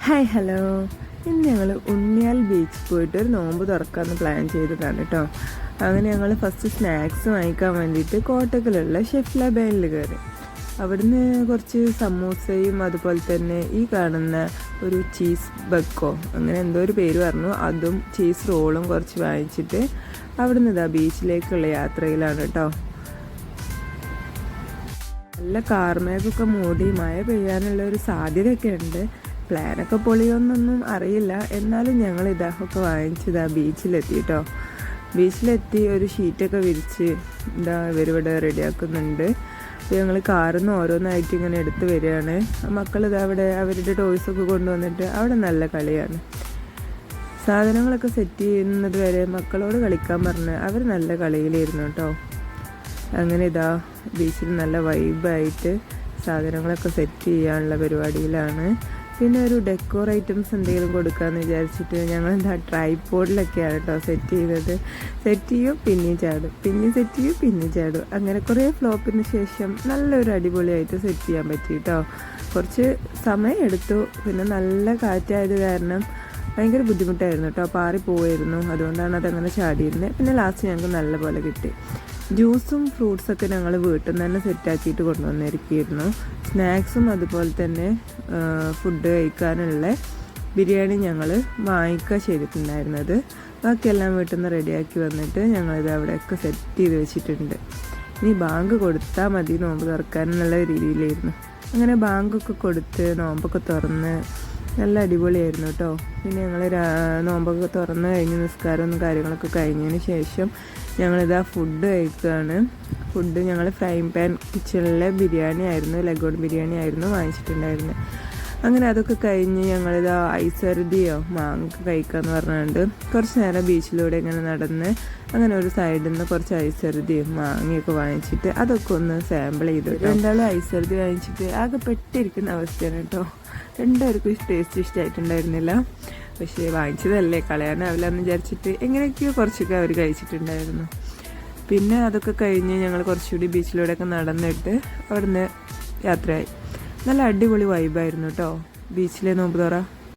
Hi hello. ഇന്ന് ഞങ്ങൾ ഉണ്ണിയാൽ ബീച്ചിൽ പോയിട്ട് ഒരു നോമ്പ് തുറക്കാമെന്ന് പ്ലാൻ ചെയ്തതാണ് കേട്ടോ. അങ്ങനെ ഞങ്ങൾ ഫസ്റ്റ് സ്നാക്സ് വാങ്ങിക്കാൻ വേണ്ടിയിട്ട് കോട്ടക്കലുള്ള ഷെഫ്ല ബേനിൽ കയറി. അവിടുന്ന് കുറച്ച് സമൂസയും അതുപോലെ തന്നെ ഈ കാണുന്ന ഒരു ചീസ് ബക്കോ അങ്ങനെ എന്തോ ഒരു പേര് പറഞ്ഞു, അതും ചീസ് റോളും കുറച്ച് വാങ്ങിച്ചിട്ട് അവിടുന്ന് ഇതാ ബീച്ചിലേക്കുള്ള യാത്രയിലാണ് കേട്ടോ. നല്ല കാർമേഘമൊക്കെ മൂടി മഴ പെയ്യാനുള്ള ഒരു സാധ്യതയൊക്കെ ഉണ്ട്. പ്ലാനൊക്കെ പൊളിയൊന്നൊന്നും അറിയില്ല, എന്നാലും ഞങ്ങൾ ഇതൊക്കെ വാങ്ങിച്ചതാ ബീച്ചിലെത്തി കേട്ടോ. ബീച്ചിലെത്തി ഒരു ഷീറ്റൊക്കെ വിരിച്ച് ഇതാ ഇവരിവിടെ റെഡിയാക്കുന്നുണ്ട്. അപ്പോൾ ഞങ്ങൾ കാറിൽ നിന്ന് ഓരോന്നായിട്ട് ഇങ്ങനെ എടുത്ത് വരികയാണ്. മക്കളിത് അവിടെ അവരുടെ ടോയ്സൊക്കെ കൊണ്ടുവന്നിട്ട് അവിടെ നല്ല കളിയാണ്. സാധനങ്ങളൊക്കെ സെറ്റ് ചെയ്യുന്നത് വരെ മക്കളോട് കളിക്കാൻ പറഞ്ഞ് അവർ നല്ല കളിയിലായിരുന്നു കേട്ടോ. അങ്ങനെ ഇതാ ബീച്ചിൽ നല്ല വൈബായിട്ട് സാധനങ്ങളൊക്കെ സെറ്റ് ചെയ്യാനുള്ള പരിപാടിയിലാണ്. പിന്നെ ഒരു ഡെക്കോർ ഐറ്റംസ് എന്തെങ്കിലും കൊടുക്കാമെന്ന് വിചാരിച്ചിട്ട് ഞങ്ങൾ എന്താ ട്രൈപോഡിലൊക്കെയാണ് കേട്ടോ സെറ്റ് ചെയ്തത്. സെറ്റ് ചെയ്യും പിന്നെയും ചാടും, പിന്നെയും സെറ്റ് ചെയ്യും പിന്നെയും ചാടും. അങ്ങനെ കുറേ ഫ്ലോപ്പിന് ശേഷം നല്ലൊരു അടിപൊളിയായിട്ട് സെറ്റ് ചെയ്യാൻ പറ്റി കേട്ടോ. കുറച്ച് സമയം എടുത്തു, പിന്നെ നല്ല കാറ്റായത് കാരണം ഭയങ്കര ബുദ്ധിമുട്ടായിരുന്നു കേട്ടോ. പാറി പോവായിരുന്നു, അതുകൊണ്ടാണ് അതങ്ങനെ ചാടിയിരുന്നത്. പിന്നെ ലാസ്റ്റ് ഞങ്ങൾക്ക് നല്ല പോലെ കിട്ടി. ജ്യൂസും ഫ്രൂട്ട്സൊക്കെ ഞങ്ങൾ വീട്ടിൽ നിന്ന് തന്നെ സെറ്റാക്കിയിട്ട് കൊണ്ടുവന്നിരിക്കുകയായിരുന്നു. സ്നാക്സും അതുപോലെ തന്നെ ഫുഡ് കഴിക്കാനുള്ള ബിരിയാണി ഞങ്ങൾ വാങ്ങിക്കുക ചെയ്തിട്ടുണ്ടായിരുന്നത്. ബാക്കിയെല്ലാം വീട്ടിൽ നിന്ന് റെഡിയാക്കി വന്നിട്ട് ഞങ്ങളിത് അവിടെയൊക്കെ സെറ്റ് ചെയ്ത് വെച്ചിട്ടുണ്ട്. ഇനി ബാങ്ക് കൊടുത്താൽ മതി നോമ്പ് തുറക്കാനെന്നുള്ള രീതിയിലായിരുന്നു. അങ്ങനെ ബാങ്കൊക്കെ കൊടുത്ത് നോമ്പൊക്കെ തുറന്ന് നല്ല അടിപൊളിയായിരുന്നു കേട്ടോ. പിന്നെ ഞങ്ങൾ നോമ്പൊക്കെ തുറന്ന് കഴിഞ്ഞ് നിസ്കാരവും കാര്യങ്ങളൊക്കെ കഴിഞ്ഞതിന് ശേഷം ഞങ്ങളിതാ ഫുഡ് കഴിക്കുകയാണ്. ഫുഡ് ഞങ്ങൾ ഫ്രൈ പാൻ കിച്ചണിലെ ബിരിയാണി ആയിരുന്നു, ലഗോൺ ബിരിയാണി ആയിരുന്നു വാങ്ങിച്ചിട്ടുണ്ടായിരുന്നത്. അങ്ങനെ അതൊക്കെ കഴിഞ്ഞ് ഞങ്ങളിതാ ഐസറുതിയോ മാങ്ങ കഴിക്കാമെന്ന് പറഞ്ഞുകൊണ്ട് കുറച്ച് നേരം ബീച്ചിലൂടെ ഇങ്ങനെ നടന്ന് അങ്ങനെ ഒരു സൈഡിൽ നിന്ന് കുറച്ച് ഐസറുതിയും മാങ്ങയൊക്കെ വാങ്ങിച്ചിട്ട് അതൊക്കെ ഒന്ന് സാമ്പിൾ ചെയ്തു. രണ്ടാളും ഐസറുതി വാങ്ങിച്ചിട്ട് ആകെ പെട്ടിരിക്കുന്ന അവസ്ഥയാണ് കേട്ടോ. രണ്ടുപേർക്കും ടേസ്റ്റ് ഇഷ്ടമായിട്ടുണ്ടായിരുന്നില്ല. പക്ഷേ വാങ്ങിച്ചതല്ലേ കളയാനാവില്ല എന്ന് വിചാരിച്ചിട്ട് എങ്ങനെയൊക്കെയോ കുറച്ചൊക്കെ അവർ കഴിച്ചിട്ടുണ്ടായിരുന്നു. പിന്നെ അതൊക്കെ കഴിഞ്ഞ് ഞങ്ങൾ കുറച്ചുകൂടി ബീച്ചിലൂടെയൊക്കെ നടന്നിട്ട് അവിടുന്ന് യാത്രയായി. നല്ല അടിപൊളി വൈബായിരുന്നു കേട്ടോ ബീച്ചിലെ നോമ്പ് തുറ.